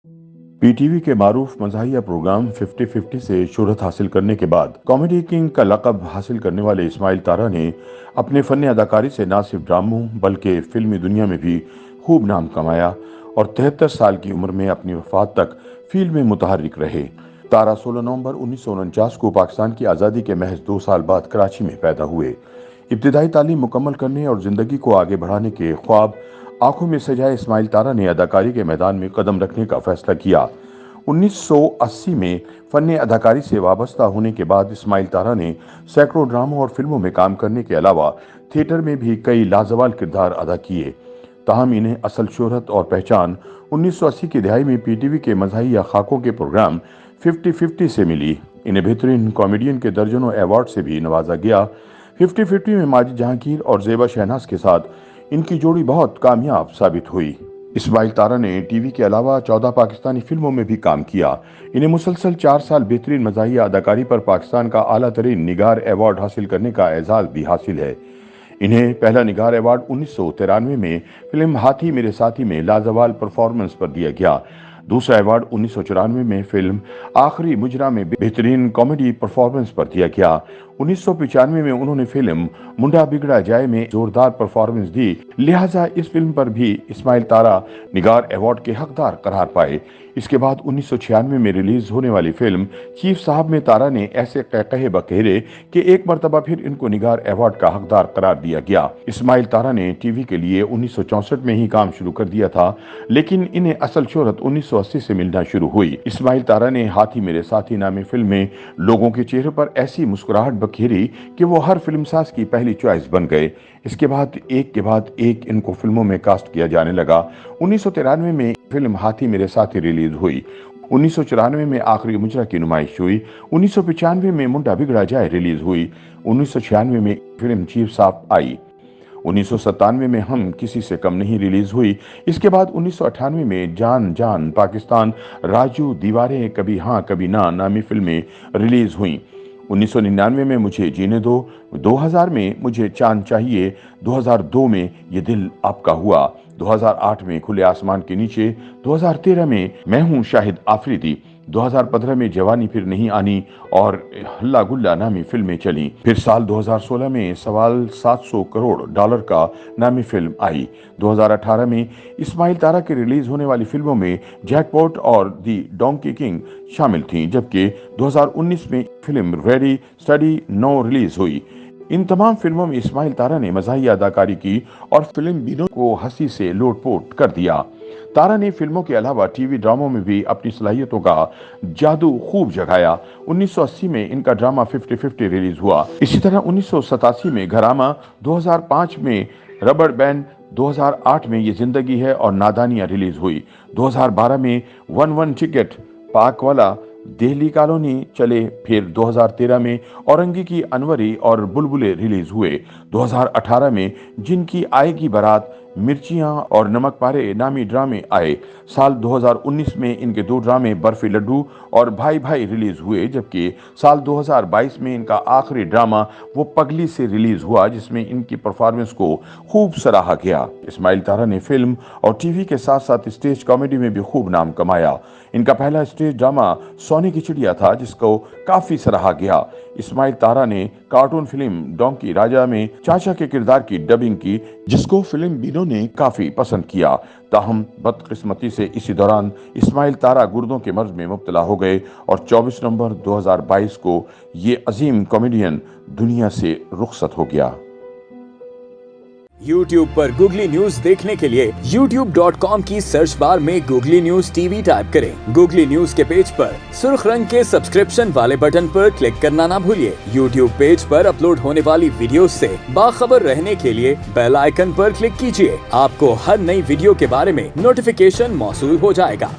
P TV के मारूफ मज़ाहिया programme 50-50 से शोहरत हासिल करने के बाद कॉमेडी किंग का लक़ब हासिल करने वाले इस्माइल तारा ने अपने फ़न अदाकारी से न सिर्फ ड्रामों बल्कि फ़िल्मी दुनिया में भी खूब नाम कमाया और 73 साल की उम्र में अपनी वफ़ात तक फील्ड में मुतहर्रिक रहे। तारा 16 नवंबर 1949 को पाकिस्तान की आज़ादी के महज 2 साल बाद कराची में पैदा हुए। इब्तिदाई तालीम मुकम्मल करने और ज़िंदगी को आगे बढ़ाने के ख्वाब आंखों में सजाए इस्माइल तारा ने अदाकारी के मैदान में कदम रखने का फैसला किया। 1980 में फ़न अदाकारी से वाबस्ता होने के बाद इस्माइल तारा ने सैकड़ों ड्रामों और फिल्मों में काम करने के अलावा थिएटर में भी कई लाजवाब किरदार अदा किए। ताहम इन्हें असल शोहरत और पहचान 1980 की दहाई में पीटीवी के मज़ाहिया खाकों के प्रोग्राम 50-50 से मिली। इन्हें बेहतरीन कॉमेडियन के दर्जनों अवार्ड से भी नवाजा गया। 50-50 में माजिद जहांगीर और ज़ेबा शहनाज के साथ इनकी जोड़ी बहुत कामयाब साबित हुई। इस्माइल तारा ने टीवी के अलावा 14 पाकिस्तानी फिल्मों में भी काम किया। इन्हें मुसलसल 4 साल बेहतरीन मज़ाहिया अदाकारी पर पाकिस्तान का आला तरीन निगार अवार्ड हासिल करने का एजाज़ भी हासिल है। इन्हें पहला निगार अवार्ड 1993 में फिल्म हाथी मेरे साथी में लाजवाब परफॉर्मेंस पर दिया गया। दूसरा अवार्ड 1994 में फिल्म आखिरी मुजरा में बेहतरीन कॉमेडी परफॉर्मेंस पर दिया गया। 1995 में उन्होंने फिल्म मुंडा बिगड़ा जाए में जोरदार परफॉर्मेंस दी, लिहाजा इस फिल्म पर भी इस्माइल तारा निगार अवार्ड के हकदार करार पाए। इसके बाद 1996 में रिलीज होने वाली फिल्म चीफ साहब में तारा ने ऐसे कहे बखेरे कि एक मरतबा फिर इनको निगार अवार्ड का हकदार करार दिया गया। इस्माइल तारा ने टीवी के लिए 1964 में ही काम शुरू कर दिया था, लेकिन इन्हें असल शोहरत 1980 से मिलना शुरू हुई। इस्माइल तारा ने हाथी मेरे साथी नामी फिल्म में लोगों के चेहरे पर ऐसी मुस्कुराहट बखेरी कि वो हर फिल्म साज की पहली चॉइस बन गए। इसके बाद एक इनको फिल्मों में कास्ट किया जाने लगा। 1993 में फिल्म हाथी मेरे साथी रिलीज हुई। 1994 में आखिरी मुजरा की नुमाइश हुई। 1995 में मुंडा बिगड़ा जाए रिलीज हुई। 1996 में फिल्म चीफ साहब आई। 1997 में हम किसी से कम नहीं रिलीज हुई। इसके बाद 1998 में जान जान पाकिस्तान, राजू, दीवारें, कभी हाँ कभी ना नामी फिल्में रिलीज हुई। 1999 में मुझे जीने दो, 2000 में मुझे चांद चाहिए, 2002 में ये दिल आपका हुआ, 2008 में खुले आसमान के नीचे, 2013 में मैं हूं शाहिद आफरीदी, 2015 में जवानी फिर नहीं आनी और हल्ला गुल्ला नामी फिल्में चली। फिर साल 2016 में सवाल 700 करोड़ डॉलर का नामी फिल्म आई। 2018 में इस्माइल तारा के रिलीज होने वाली फिल्मों में जैकपॉट और दी डोंकी किंग शामिल थीं, जबकि 2019 में film Ready Steady No release हुई। इन तमाम फिल्मों में इस्माइल तारा ने मज़ाहिया अदाकारी की और फिल्म बीनों को हंसी से लोटपोट कर दिया। तारा ने फिल्मों के अलावा टीवी ड्रामों में भी अपनी सलाहियतों का जादू खूब जगाया। 1980 में इनका ड्रामा 50-50 रिलीज हुआ। इसी तरह 1987 में घरामा, 2005 में रबड़ बैंड, 2008 में ये जिंदगी है और नादानियां रिलीज हुई। 2012 में 1-1 टिकट, पाक वाला, दिल्ली कॉलोनी चले। फिर 2013 में औरंगी की अनवरी और बुलबुले रिलीज हुए। 2018 में जिनकी आएगी बारात, मिर्चियां और नमक पारे नामी ड्रामे आए। साल 2019 में इनके 2 ड्रामे बर्फी लड्डू और भाई भाई रिलीज हुए, जबकि साल 2022 में इनका आखिरी ड्रामा वो पगली से रिलीज हुआ, जिसमें इनकी परफॉर्मेंस को खूब सराहा गया। इस्माइल तारा ने फिल्म और टीवी के साथ साथ स्टेज कॉमेडी में भी खूब नाम कमाया। इनका पहला स्टेज ड्रामा सोने की चिड़िया था, जिसको काफी सराहा गया। इस्माइल तारा ने कार्टून फिल्म डोंकी राजा में चाचा के किरदार की डबिंग की, जिसको फिल्म बीनों ने काफी पसंद किया। ताहम बदकिस्मती से इसी दौरान इस्माइल तारा गुर्दों के मर्ज में मुब्तला हो गए और 24 नवंबर 2022 को ये अजीम कॉमेडियन दुनिया से रुखसत हो गया। YouTube पर गूगली न्यूज देखने के लिए youtube.com की सर्च बार में गूगली न्यूज टीवी टाइप करें। गूगली न्यूज के पेज पर सुर्ख रंग के सब्सक्रिप्शन वाले बटन पर क्लिक करना ना भूलिए। YouTube पेज पर अपलोड होने वाली वीडियोस से बाखबर रहने के लिए बेल आइकन पर क्लिक कीजिए। आपको हर नई वीडियो के बारे में नोटिफिकेशन मौसूल हो जाएगा।